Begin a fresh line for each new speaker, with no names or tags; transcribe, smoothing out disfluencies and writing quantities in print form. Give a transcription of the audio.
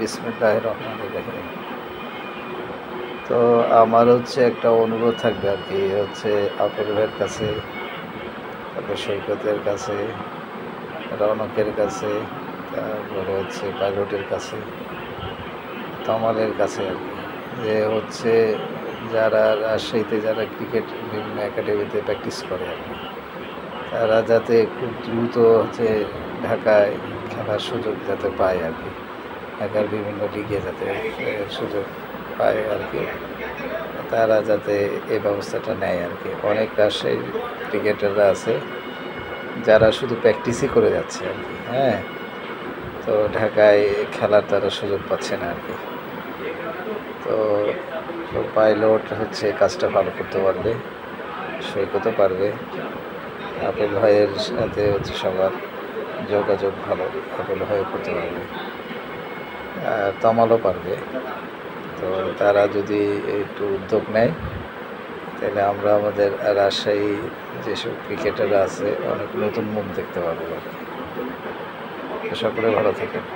বিসমিল্লাহির রহমানির রহিম। তো আমার একটা অনুরোধ থাকবে আর কি, আপেল ভাইয়ের কাছে, তারপর সৈকতের কাছে, রৌনকের কাছে, তারপরে পাইলটের কাছে, তমালের কাছে আর কি, যে যারা রাজশাহীতে যারা ক্রিকেট বিভিন্ন একাডেমিতে প্র্যাকটিস করে আর কি, তারা যাতে খুব দ্রুত ঢাকায় খেলার সুযোগ যাতে পায় আর কি, ঢাকার বিভিন্ন লিগে যাতে সুযোগ পায় আর কি, তারা যাতে এই ব্যবস্থাটা নেয় আর কি। অনেক রাজশাহীর ক্রিকেটাররা আছে যারা শুধু প্র্যাকটিসই করে যাচ্ছে আর কি, হ্যাঁ, তো ঢাকায় খেলার তারা সুযোগ পাচ্ছে না আর কি। তো পাইলট কাজটা ভালো করতে পারবে, সৈকতও পারবে, আপেল ভাইয়ের সাথে সবার যোগাযোগ ভালো, আপেল ভাইও করতে পারবে, আর তমালও পারবে। তো তারা যদি একটু উদ্যোগ নেয় তাহলে আমরা আমাদের রাজশাহী যেসব ক্রিকেটাররা আছে অনেক নতুন মুখ দেখতে পারবো আর কি। সকলে ভালো থাকেন।